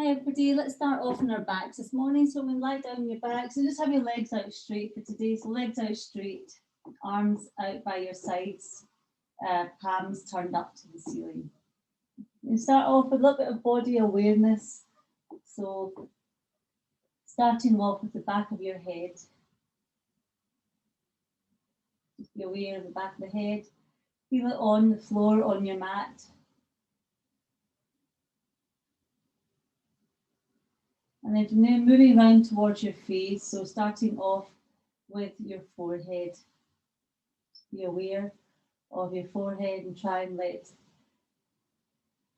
everybody, let's start off on our backs this morning. So we lie down on your back. So just have your legs out straight for today. So legs out straight, arms out by your sides, palms turned up to the ceiling. You start off with a little bit of body awareness. So starting off with the back of your head. Just be aware of the back of the head. Feel it on the floor, on your mat. And then from there, moving around towards your face. So starting off with your forehead. Just be aware of your forehead and try and let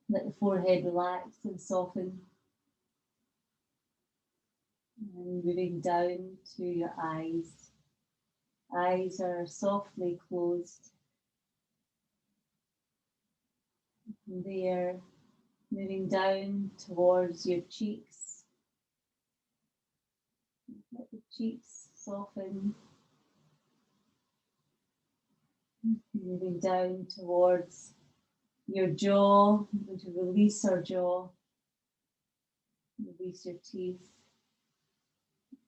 the forehead relax and soften. And moving down to your eyes. Eyes are softly closed. From there, moving down towards your cheeks. Let the cheeks soften. Moving down towards your jaw. I'm going to release our jaw. Release your teeth.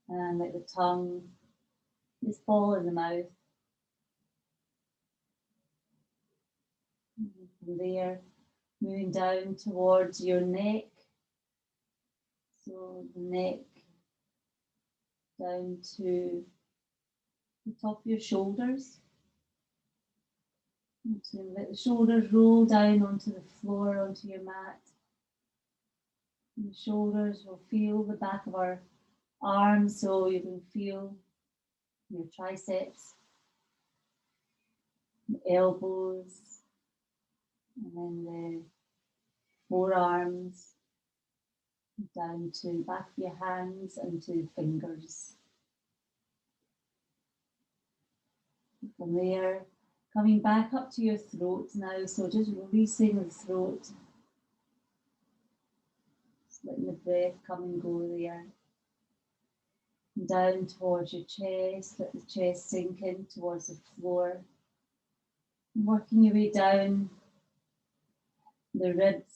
And let the tongue just fall in the mouth. And from there, moving down towards your neck. So the neck down to the top of your shoulders. And to let the shoulders roll down onto the floor, onto your mat. And the shoulders will feel the back of our arms, so you can feel your triceps, the elbows, and then the forearms, down to the back of your hands and to the fingers. From there, coming back up to your throat now, so just releasing the throat. Just letting the breath come and go there. And down towards your chest, let the chest sink in towards the floor. And working your way down the ribs,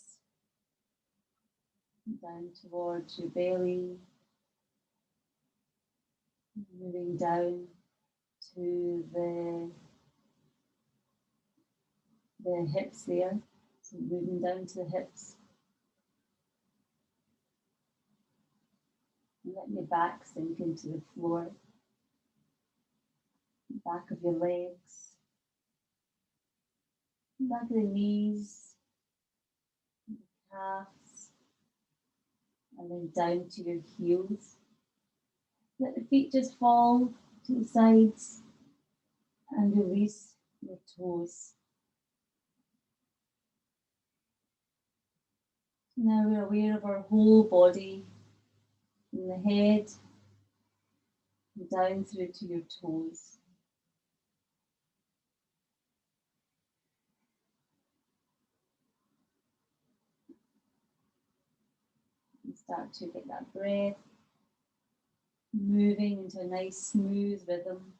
down towards your belly, moving down to the hips there, so moving down to the hips. And letting your back sink into the floor, back of your legs, back of the knees, the calves, and then down to your heels. Let the feet just fall to the sides and release your toes. Now we're aware of our whole body, from the head and down through to your toes. And start to get that breath moving into a nice smooth rhythm,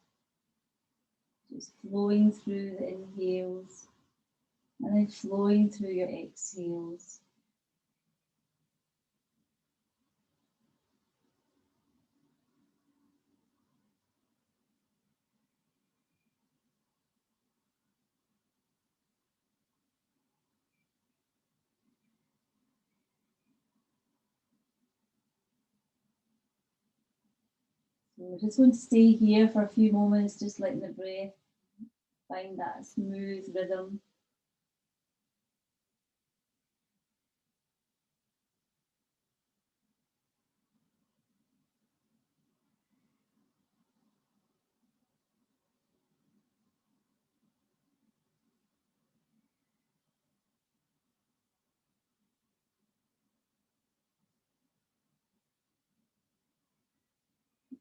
just flowing through the inhales and then flowing through your exhales. So we're just going to stay here for a few moments, just letting the breath find that smooth rhythm.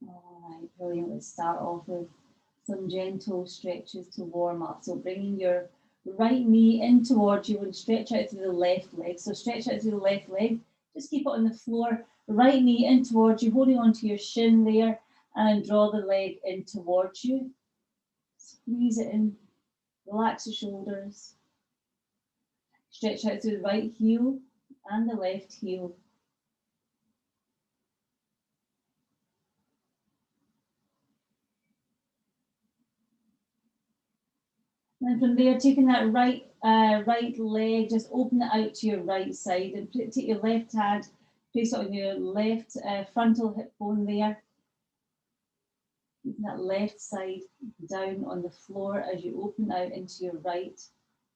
All right, brilliant. Let's start off with some gentle stretches to warm up. So bringing your right knee in towards you and stretch out through the left leg. So stretch out through the left leg. Just keep it on the floor. Right knee in towards you, holding onto your shin there, and draw the leg in towards you. Squeeze it in. Relax the shoulders. Stretch out through the right heel and the left heel. And from there, taking that right leg, just open it out to your right side and take your left hand, place it on your left frontal hip bone there. Keeping that left side down on the floor as you open out into your right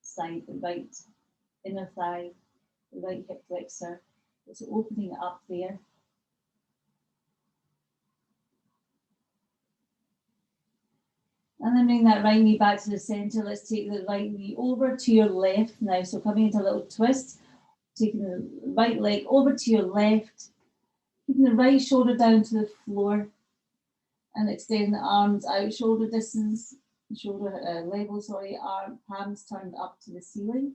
side, the right inner thigh, the right hip flexor. It's opening up there. And then bring that right knee back to the center. Let's take the right knee over to your left now. So coming into a little twist, taking the right leg over to your left, keeping the right shoulder down to the floor and extend the arms out, shoulder distance, shoulder level, palms turned up to the ceiling.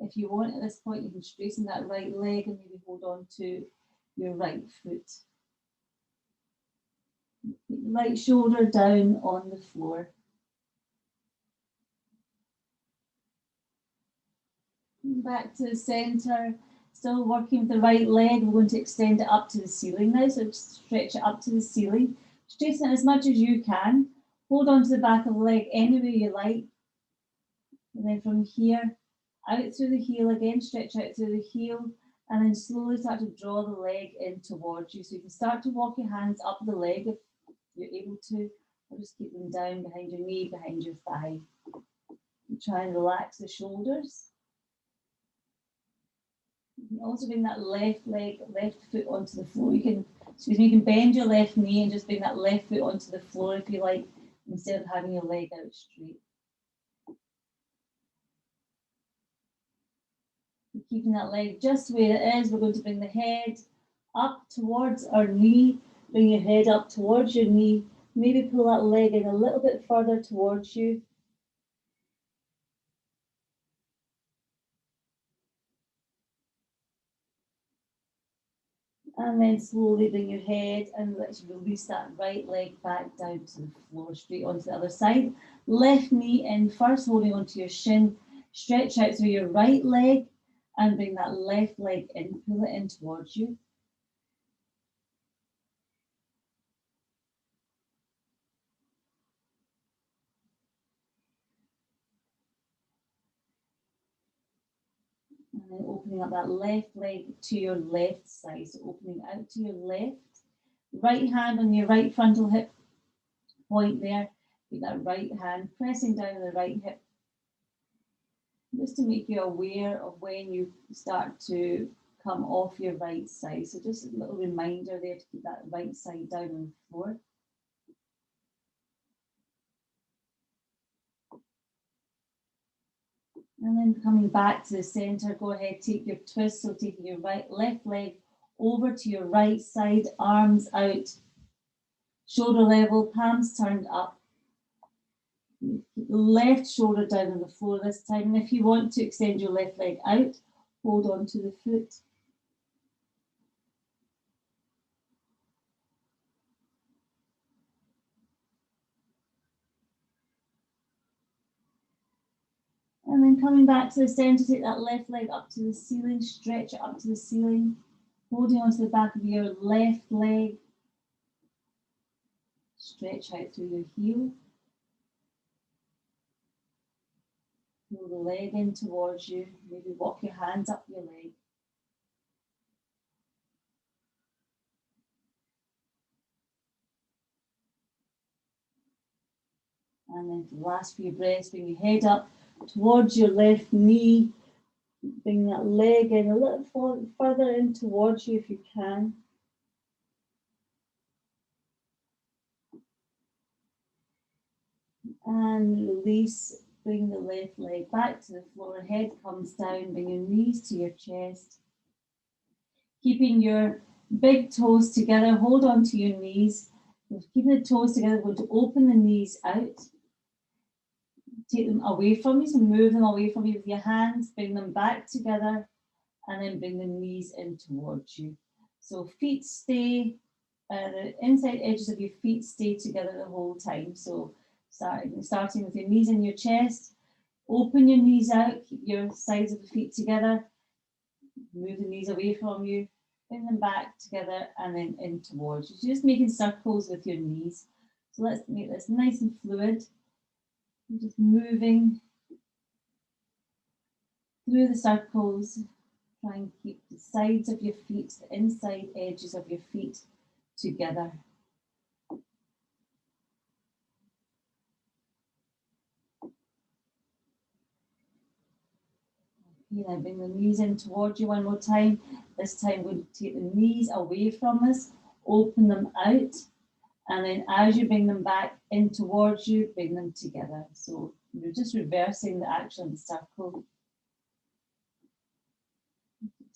If you want at this point, you can straighten that right leg and maybe hold on to your right foot. Keep the right shoulder down on the floor. Back to the center, still working with the right leg. We're going to extend it up to the ceiling now, so just stretch it up to the ceiling. Straighten it as much as you can. Hold on to the back of the leg any way you like. And then from here, out through the heel again, stretch out through the heel, and then slowly start to draw the leg in towards you. So you can start to walk your hands up the leg if you're able to, or just keep them down behind your knee, behind your thigh. And try and relax the shoulders. You can also bring that left foot onto the floor. You can bend your left knee and just bring that left foot onto the floor if you like, instead of having your leg out straight. Keeping that leg just where it is, we're going to bring the head up towards our knee. Bring your head up towards your knee. Maybe pull that leg in a little bit further towards you. And then slowly bring your head and let's release that right leg back down to the floor, straight onto the other side. Left knee in first, holding onto your shin. Stretch out through your right leg and bring that left leg in, pull it in towards you. And then opening up that left leg to your left side, so opening out to your left. Right hand on your right frontal hip point there. Keep that right hand pressing down on the right hip. Just to make you aware of when you start to come off your right side. So just a little reminder there to keep that right side down on the floor. And then coming back to the center, go ahead, take your twist. So taking your left leg over to your right side, arms out, shoulder level, palms turned up. Keep the left shoulder down on the floor this time. And if you want to extend your left leg out, hold on to the foot. And then coming back to the center, take that left leg up to the ceiling, stretch it up to the ceiling, holding onto the back of your left leg. Stretch out through your heel. Pull the leg in towards you. Maybe walk your hands up your leg. And then for the last few breaths, bring your head up towards your left knee. Bring that leg in a little further in towards you if you can. And release. Bring the left leg back to the floor. Head comes down. Bring your knees to your chest. Keeping your big toes together. Hold on to your knees. Keeping the toes together. We're going to open the knees out. Take them away from you. So move them away from you with your hands. Bring them back together. And then bring the knees in towards you. So feet stay, the inside edges of your feet stay together the whole time. So starting with your knees in your chest, open your knees out, keep your sides of the feet together, move the knees away from you, bring them back together and then in towards you. So just making circles with your knees. So let's make this nice and fluid. I'm just moving through the circles. Try and keep the sides of your feet, the inside edges of your feet together. Now bring the knees in towards you one more time. This time we're going to take the knees away from us, open them out, and then as you bring them back in towards you, bring them together. So you're just reversing the action of the circle.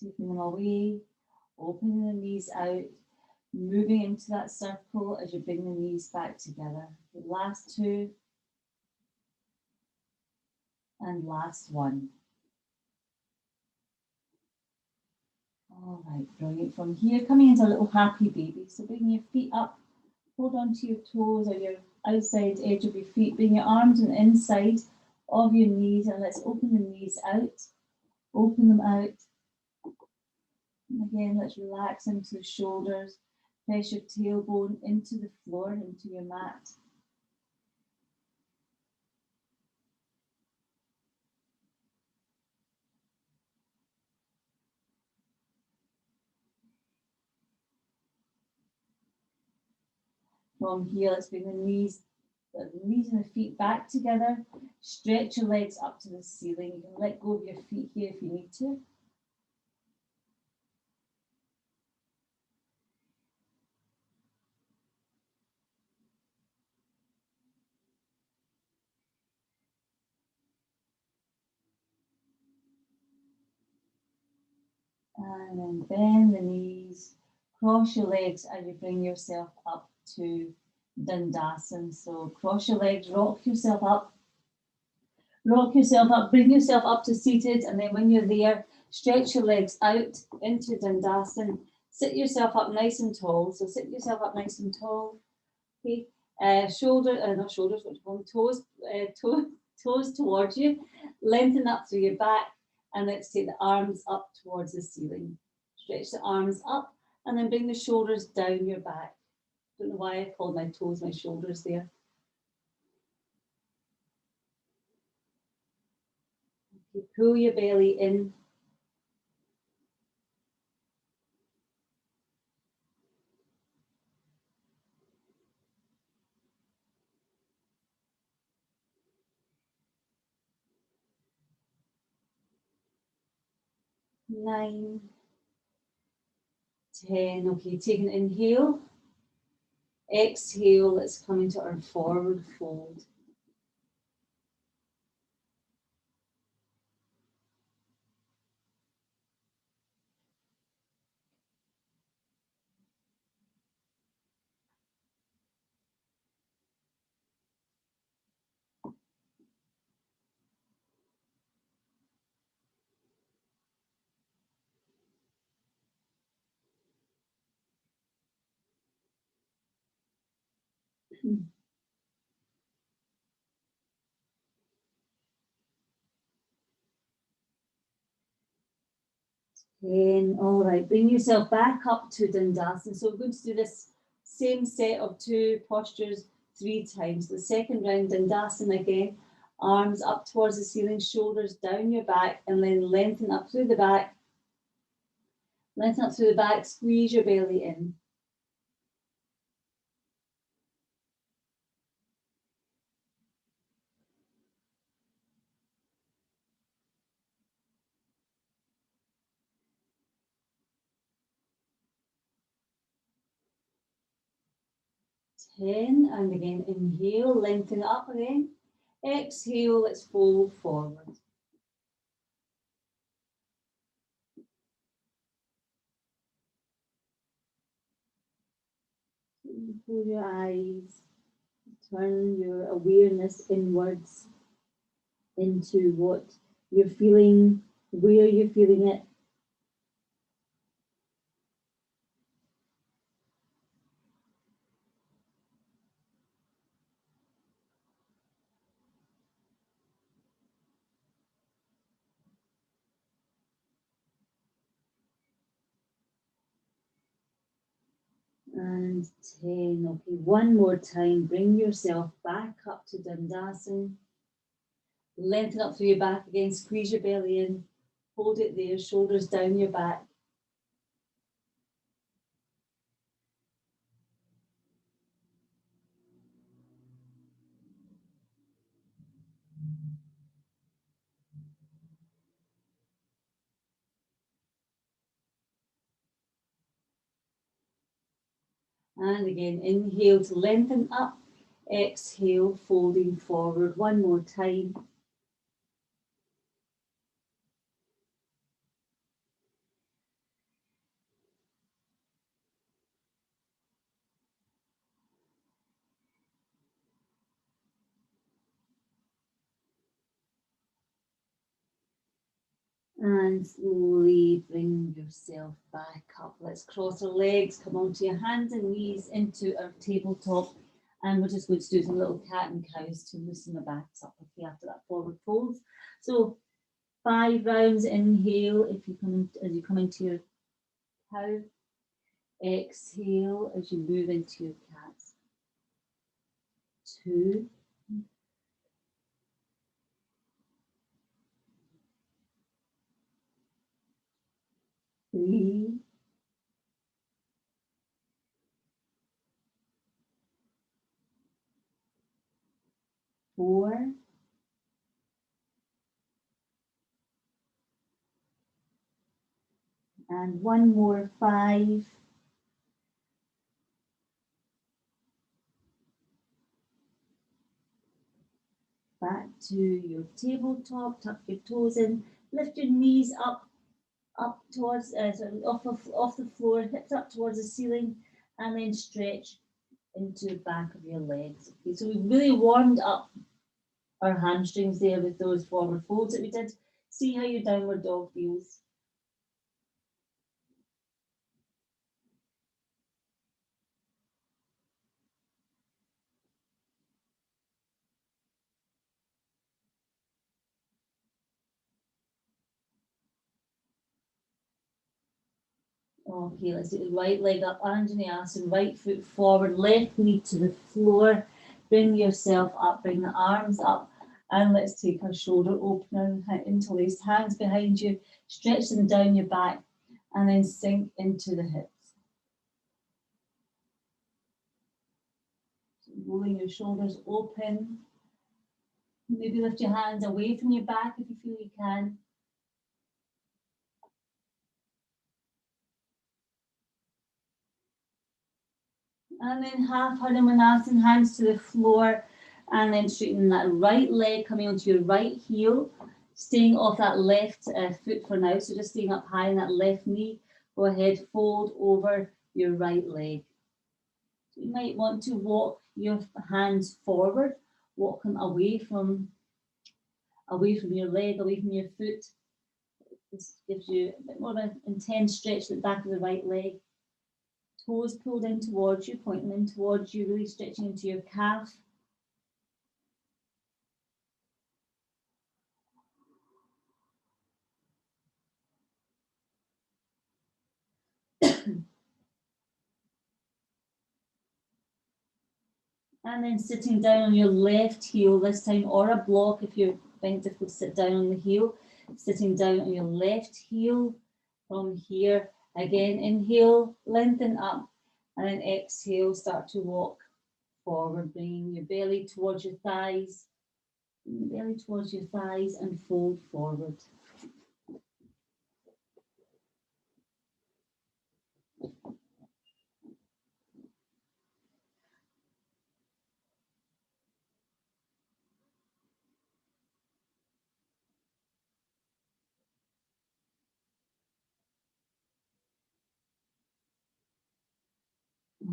Taking them away, opening the knees out, moving into that circle as you bring the knees back together. The last two, and last one. All right, brilliant. From here, coming into a little happy baby. So bring your feet up, hold on to your toes or your outside edge of your feet. Bring your arms on the inside of your knees and let's open the knees out. Open them out. And again, let's relax into the shoulders. Press your tailbone into the floor, into your mat. From here, let's bring the knees and the feet back together. Stretch your legs up to the ceiling. You can let go of your feet here if you need to. And then bend the knees, cross your legs as you bring yourself up to Dandasana. So cross your legs, rock yourself up, bring yourself up to seated, and then when you're there, stretch your legs out into Dandasana. Sit yourself up nice and tall. So sit yourself up nice and tall. Okay. Not shoulders, what do you call them? Toes towards you. Lengthen up through your back, and let's take the arms up towards the ceiling. Stretch the arms up, and then bring the shoulders down your back. Don't know why I called my toes my shoulders there. Okay, pull your belly in. Nine, 10. Okay, take an inhale. Exhale, let's come into our forward fold. All right, bring yourself back up to Dandasana. So we're going to do this same set of two postures 3 times. The second round, Dandasana again, arms up towards the ceiling, shoulders down your back, and then lengthen up through the back. Lengthen up through the back, squeeze your belly in. And again, inhale, lengthen up again. Exhale, let's fold forward. Close your eyes, turn your awareness inwards into what you're feeling, where you're feeling it. And 10. Okay, one more time. Bring yourself back up to Dandasana. Lengthen up through your back again. Squeeze your belly in. Hold it there, shoulders down your back. And again, inhale to lengthen up. Exhale, folding forward. One more time. And slowly bring yourself back up. Let's cross our legs, come onto your hands and knees into our tabletop. And we're just going to do some little cat and cows to loosen the backs up, okay, after that forward fold. So 5 rounds, inhale if you come in, as you come into your cow. Exhale as you move into your cat. 2, 3, 4, and one more, 5. Back to your tabletop, tuck your toes in, lift your knees up towards, off the floor, hips up towards the ceiling, and then stretch into the back of your legs. Okay, so we've really warmed up our hamstrings there with those forward folds that we did. See how your downward dog feels. Okay, let's do the right leg up, Anjaneyasana, right foot forward, left knee to the floor. Bring yourself up, bring the arms up, and let's take our shoulder opener, interlaced hands behind you, stretch them down your back, and then sink into the hips. So rolling your shoulders open. Maybe lift your hands away from your back if you feel you can. And then half Hanumanasana, hands to the floor, and then straighten that right leg coming onto your right heel, staying off that left foot for now. So just staying up high in that left knee. Go ahead, fold over your right leg. So you might want to walk your hands forward, walk them away from your leg, away from your foot. This gives you a bit more of an intense stretch at the back of the right leg. Toes pulled in towards you, pointing in towards you, really stretching into your calf. And then sitting down on your left heel this time, or a block if you're finding it difficult to sit down on the heel. Sitting down on your left heel from here. Again, inhale, lengthen up, and then exhale, start to walk forward, bringing your belly towards your thighs, and fold forward.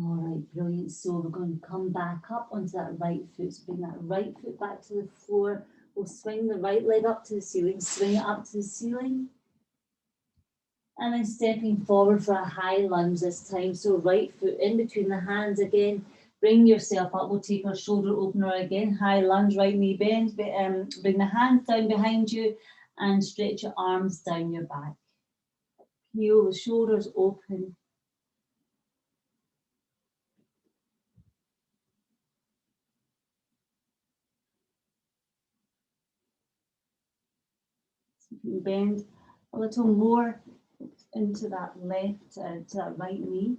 All right, brilliant. So we're going to come back up onto that right foot. So bring that right foot back to the floor. We'll swing the right leg up to the ceiling, swing it up to the ceiling. And then stepping forward for a high lunge this time. So right foot in between the hands again. Bring yourself up. We'll take our shoulder opener again. High lunge, right knee bend. Bring the hands down behind you and stretch your arms down your back. Heel the shoulders open. Bend a little more into that left, to that right knee.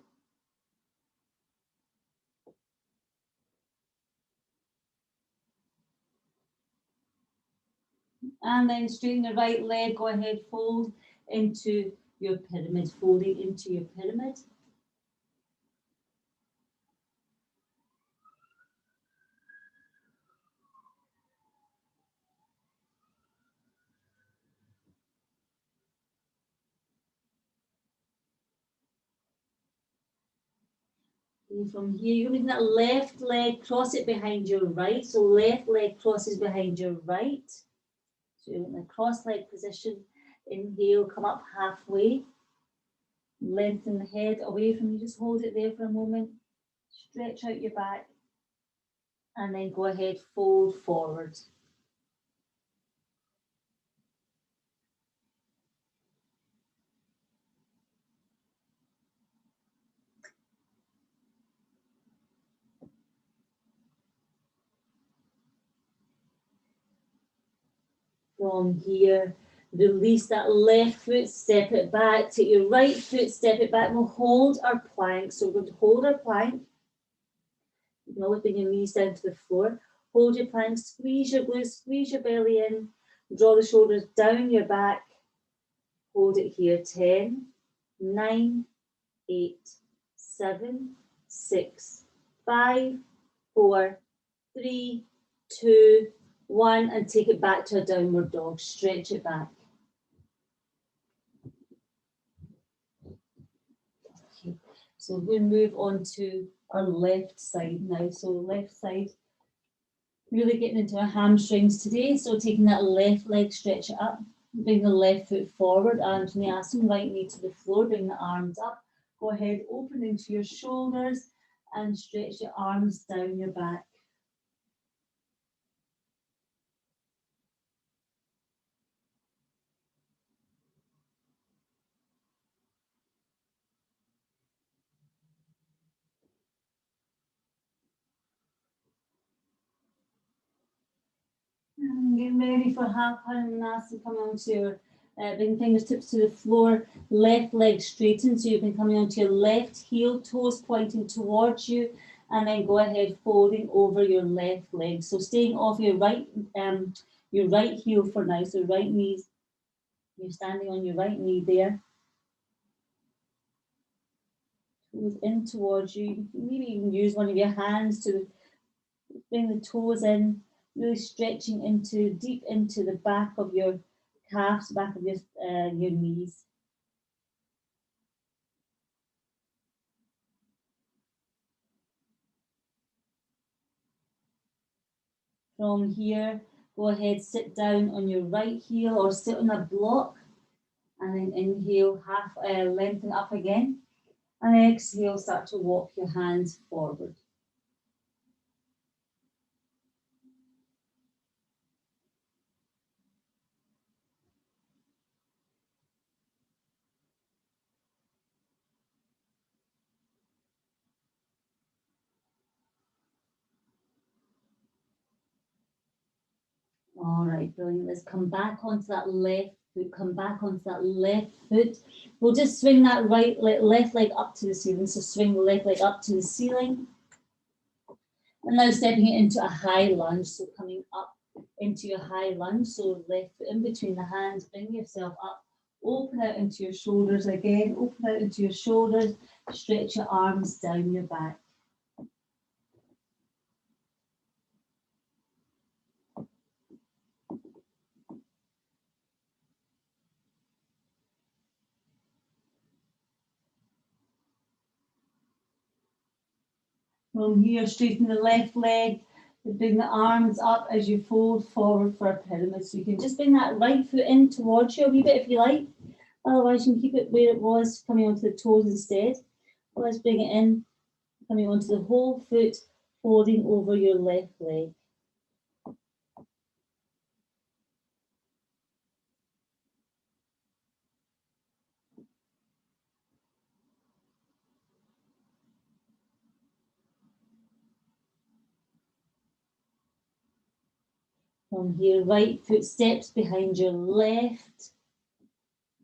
And then straighten the right leg, go ahead, fold into your pyramid, folding into your pyramid. And from here, you're using that left leg, cross it behind your right. So left leg crosses behind your right. So you're in the cross leg position. Inhale, come up halfway. Lengthen the head away from you. Just hold it there for a moment. Stretch out your back. And then go ahead, fold forward. From here, release that left foot, step it back, take your right foot, step it back. We'll hold our plank. So we're going to hold our plank. You can always bring your knees down to the floor. Hold your plank, squeeze your glutes, squeeze your belly in, draw the shoulders down your back. Hold it here. 10, 9, 8, 7, 6, 5, 4, 3, 2, 1, and take it back to a downward dog. Stretch it back. Okay, so we'll move on to our left side now. So left side, really getting into our hamstrings today. So taking that left leg, stretch it up. Bring the left foot forward, Anjaneyasana, right knee to the floor, bring the arms up. Go ahead, open into your shoulders and stretch your arms down your back. And getting ready for half Haranasana, coming onto your bring fingertips to the floor, left leg straighten. So you've been coming onto your left heel, toes pointing towards you, and then go ahead folding over your left leg. So staying off your right heel for now. So right knees, you're standing on your right knee there. Toes in towards you. You can maybe even use one of your hands to bring the toes in, really stretching into deep into the back of your calves, back of your knees. From here, go ahead, sit down on your right heel or sit on a block, and then inhale, half lengthen up again, and exhale, start to walk your hands forward. All right, brilliant. Let's come back onto that left foot. Come back onto that left foot. We'll just swing that left leg up to the ceiling. So swing the left leg up to the ceiling. And now stepping it into a high lunge. So coming up into your high lunge. So left foot in between the hands. Bring yourself up. Open out into your shoulders again. Open out into your shoulders. Stretch your arms down your back. From here, straighten the left leg. Bring the arms up as you fold forward for a pyramid. So you can just bring that right foot in towards you a wee bit if you like. Otherwise, you can keep it where it was, coming onto the toes instead. Let's bring it in, coming onto the whole foot, folding over your left leg. From here, right foot steps behind your left.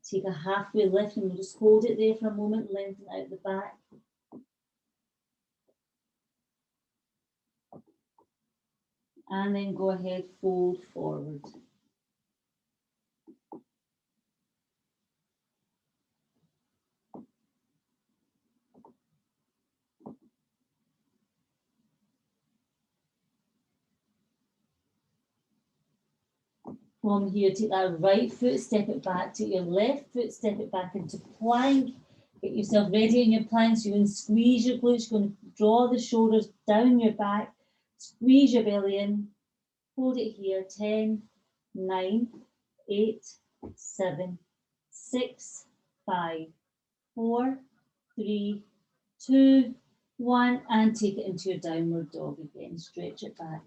Take a halfway lift and we'll just hold it there for a moment, lengthen out the back. And then go ahead, fold forward. From here, take that right foot, step it back, take your left foot, step it back into plank. Get yourself ready in your plank. So you're going to squeeze your glutes, you're going to draw the shoulders down your back, squeeze your belly in, hold it here, 10, 9, 8, 7, 6, 5, 4, 3, 2, 1, and take it into your downward dog again, stretch it back.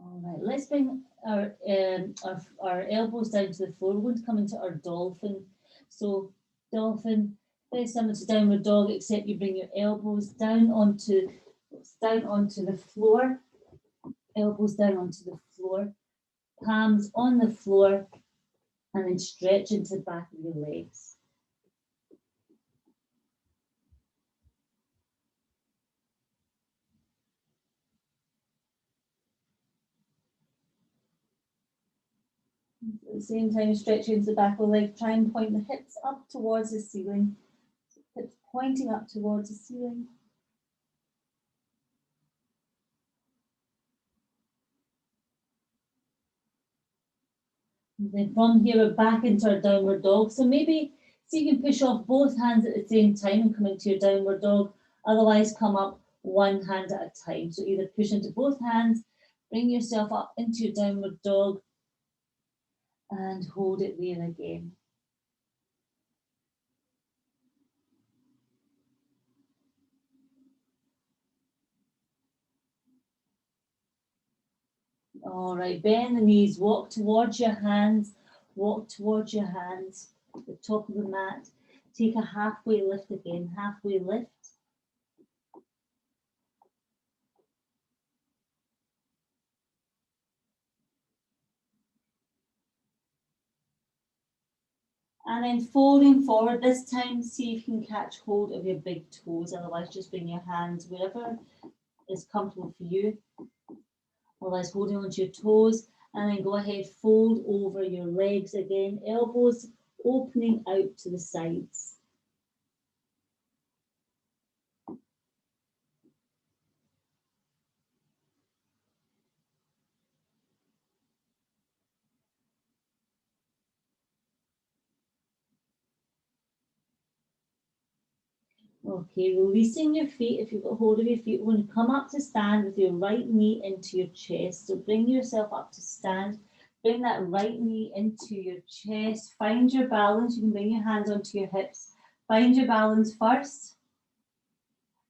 All right, let's bring our elbows down to the floor. We're going to come into our dolphin. So dolphin, very similar to downward dog, except you bring your elbows down onto the floor. Elbows down onto the floor, palms on the floor, and then stretch into the back of your legs. At the same time, stretch into the back of the leg. Try and point the hips up towards the ceiling. Hips pointing up towards the ceiling. And then from here, we're back into our downward dog. So maybe see if you can push off both hands at the same time and come into your downward dog. Otherwise, come up one hand at a time. So either push into both hands, bring yourself up into your downward dog, and hold it there again. All right, bend the knees, walk towards your hands, the top of the mat. Take a halfway lift again, halfway lift. And then folding forward, this time see if you can catch hold of your big toes, otherwise just bring your hands wherever is comfortable for you. Otherwise holding onto your toes, and then go ahead, fold over your legs again, elbows opening out to the sides. Okay, releasing your feet. If you've got hold of your feet, we're going to come up to stand with your right knee into your chest. So bring yourself up to stand. Bring that right knee into your chest. Find your balance. You can bring your hands onto your hips. Find your balance first.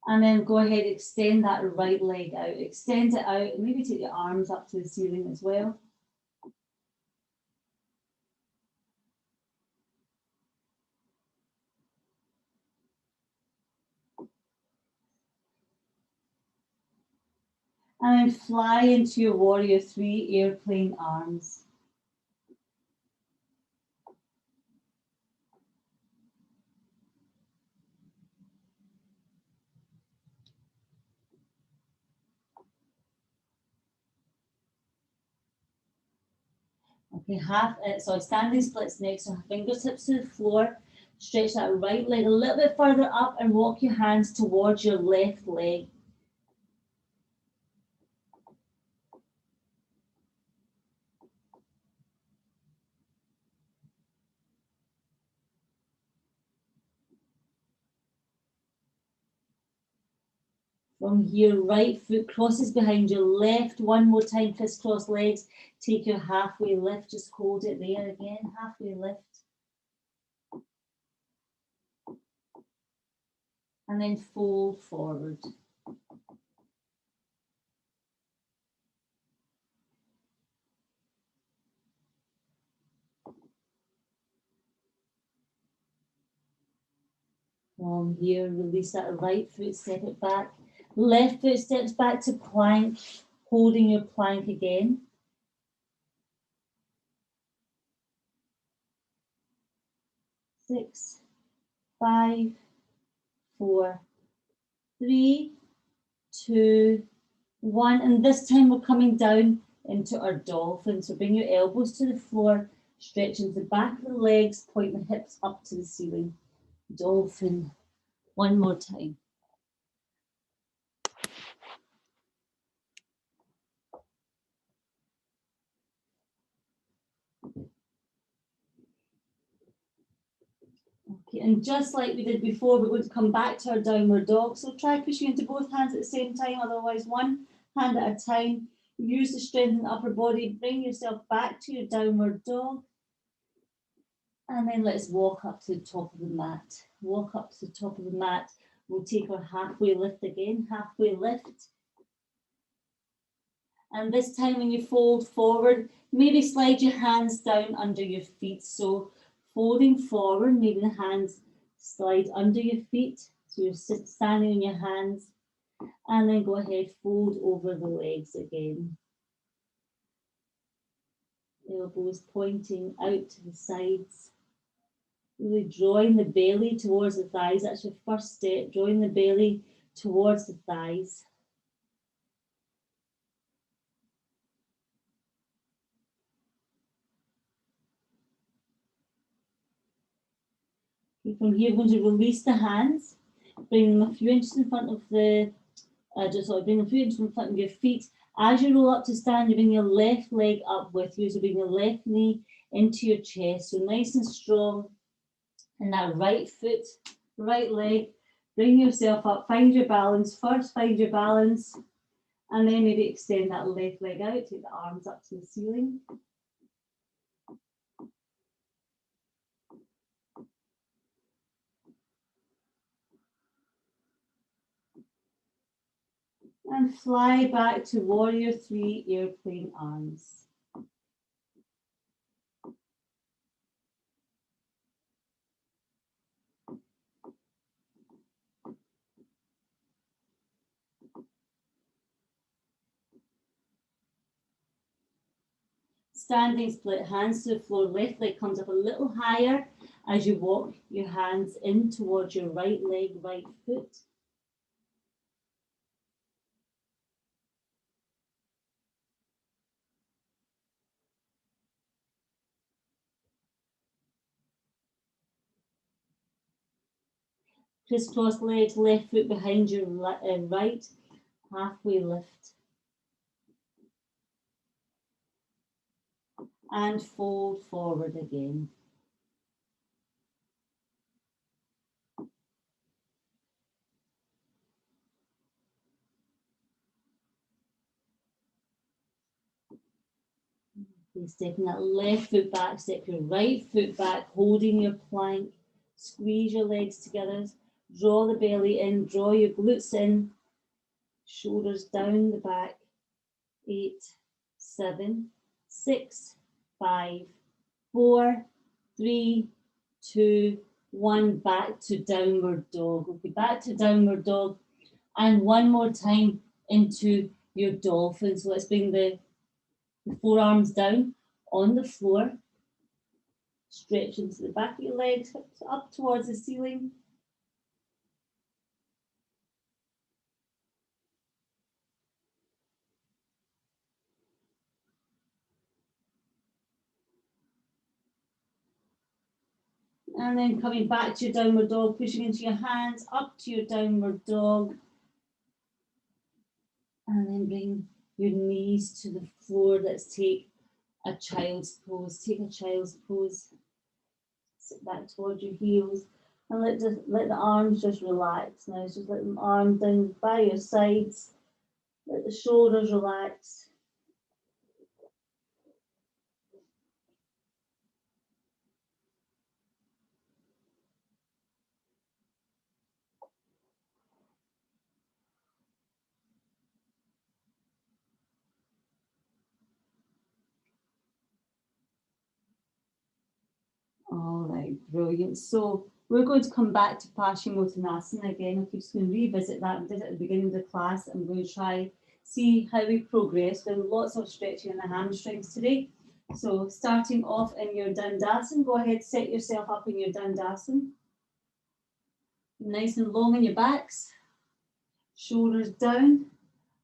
And then go ahead, extend that right leg out. Extend it out. Maybe take your arms up to the ceiling as well. And then fly into your warrior three, airplane arms. Okay, standing splits next, so fingertips to the floor. Stretch that right leg a little bit further up and walk your hands towards your left leg. From here, right foot crosses behind your left. One more time, crisscross legs. Take your halfway lift, just hold it there again, halfway lift. And then fold forward. From here, release that right foot, step it back. Left foot steps back to plank, holding your plank again. 6, 5, 4, 3, 2, 1. And this time we're coming down into our dolphin. So bring your elbows to the floor, stretch into the back of the legs, point the hips up to the ceiling. Dolphin. One more time. Okay, and just like we did before, we're going to come back to our downward dog. So try pushing into both hands at the same time, otherwise one hand at a time. Use the strength in the upper body. Bring yourself back to your downward dog. And then let's walk up to the top of the mat. Walk up to the top of the mat. We'll take our halfway lift again. Halfway lift. And this time when you fold forward, maybe slide your hands down under your feet. So folding forward, maybe the hands slide under your feet. So you're standing on your hands. And then go ahead, fold over the legs again. Elbows pointing out to the sides. Really drawing the belly towards the thighs. That's your first step, drawing the belly towards the thighs. Okay, from here, we're going to release the hands, bring them a few inches in front of the, bring them a few inches in front of your feet. As you roll up to stand, you bring your left leg up with you. So bring your left knee into your chest. So nice and strong. And that right foot, right leg, bring yourself up, find your balance. First, find your balance. And then maybe extend that left leg out, take the arms up to the ceiling. And fly back to warrior 3, airplane arms. Standing split, hands to the floor, left leg comes up a little higher as you walk your hands in towards your right leg, right foot. Crisscross legs, left foot behind your right, halfway lift. And fold forward again. Okay, stepping that left foot back, step your right foot back, holding your plank. Squeeze your legs together. Draw the belly in, draw your glutes in. Shoulders down the back. 8, 7, 6, 5, 4, 3, 2, 1. Back to downward dog. Okay, back to downward dog. And one more time into your dolphin. So let's bring the forearms down on the floor. Stretch into the back of your legs, up towards the ceiling. And then coming back to your downward dog, pushing into your hands, up to your downward dog. And then bring your knees to the floor. Let's take a child's pose. Take a child's pose. Sit back towards your heels. And let the arms just relax. Now just let the arms down by your sides. Let the shoulders relax. All right, brilliant. So We're going to come back to Paschimottanasana again. I'm just going to revisit that. We did it at the beginning of the class. I'm going to try see how we progress. There's lots of stretching in the hamstrings today. So starting off in your Dandasana, go ahead, set yourself up in your Dandasana. Nice and long in your backs. Shoulders down,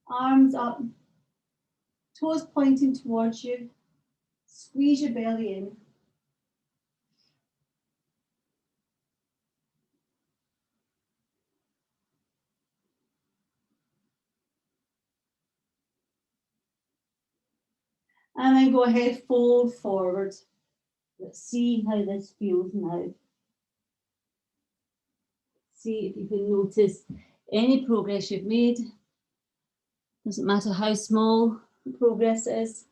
arms up, toes pointing towards you. Squeeze your belly in. And then go ahead, fold forward. Let's see how this feels now. See if you can notice any progress you've made. Doesn't matter how small the progress is.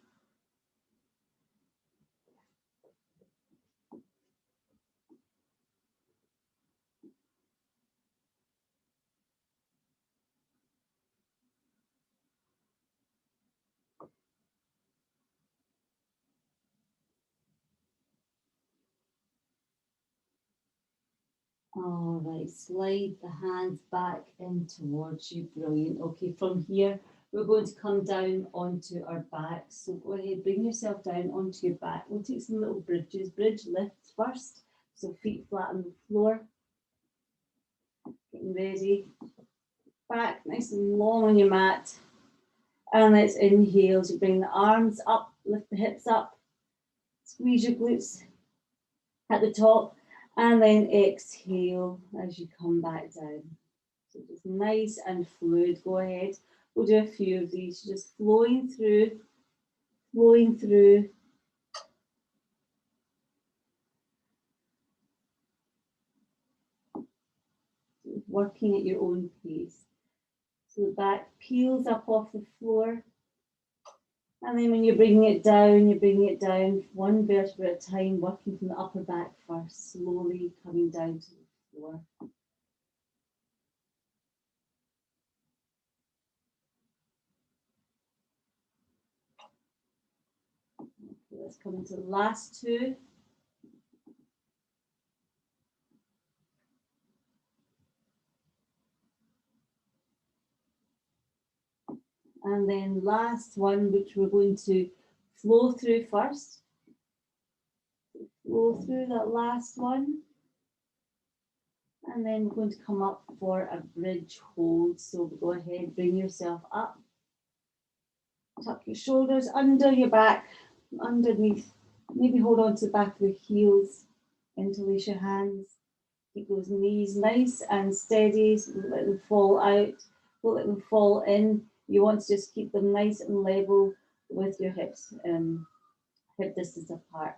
All right, slide the hands back in towards you. Brilliant. Okay, from here, we're going to come down onto our back. So go ahead, bring yourself down onto your back. We'll take some little bridges. Bridge lifts first. So feet flat on the floor. Getting ready. Back nice and long on your mat. And let's inhale. So bring the arms up, lift the hips up. Squeeze your glutes at the top. And then exhale as you come back down. So just nice and fluid. Go ahead. We'll do a few of these. Just flowing through, flowing through. Working at your own pace. So the back peels up off the floor. And then when you're bringing it down one vertebra at a time, working from the upper back first, slowly coming down to the floor. Okay, let's come into the last two. And then last one, which we're going to flow through first. Flow through that last one. And then we're going to come up for a bridge hold. So go ahead, bring yourself up. Tuck your shoulders under your back, underneath. Maybe hold on to the back of the heels. Interlace your hands. Keep those knees nice and steady. So don't let them fall out. Don't let them fall in. You want to just keep them nice and level with your hips, hip distance apart.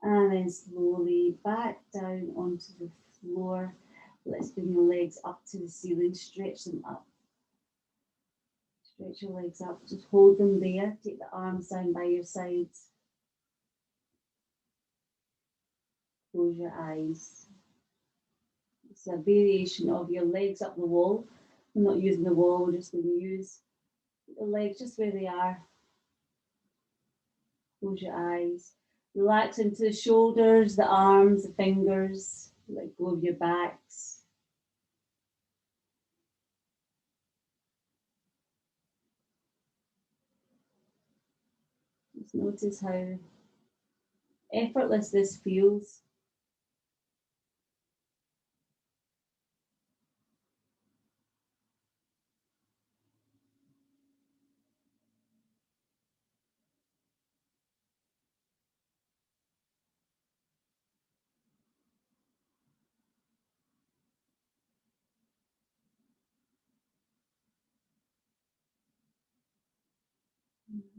And then slowly back down onto the floor. Let's bring your legs up to the ceiling, stretch them up. Stretch your legs up, just hold them there. Take the arms down by your sides. Close your eyes. It's a variation of your legs up the wall. We're not using the wall, we're just going to use the legs just where they are. Close your eyes. Relax into the shoulders, the arms, the fingers. Let go of your backs. Just notice how effortless this feels.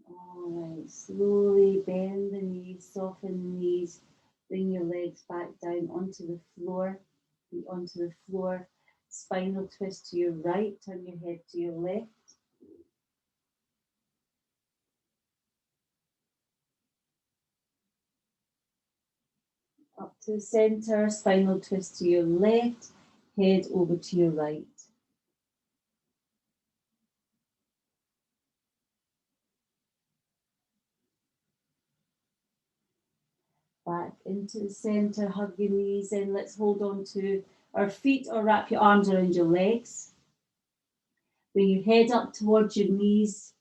All right, slowly bend the knees, soften the knees, bring your legs back down onto the floor, feet onto the floor, spinal twist to your right, turn your head to your left. Up to the center, spinal twist to your left, head over to your right. Back into the center, hug your knees in. Let's hold on to our feet or wrap your arms around your legs. Bring your head up towards your knees.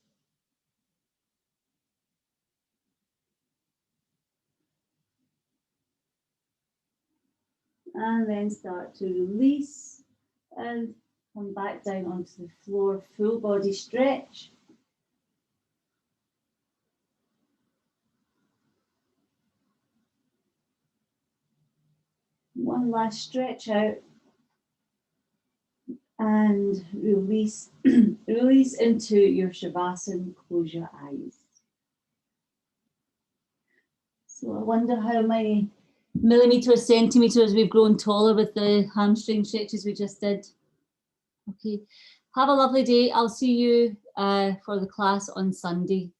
And then start to release and come back down onto the floor, full body stretch. One last stretch out and release, release into your Shavasana, close your eyes. So I wonder how many millimeters, centimeters we've grown taller with the hamstring stretches we just did. Okay, have a lovely day. I'll see you for the class on Sunday.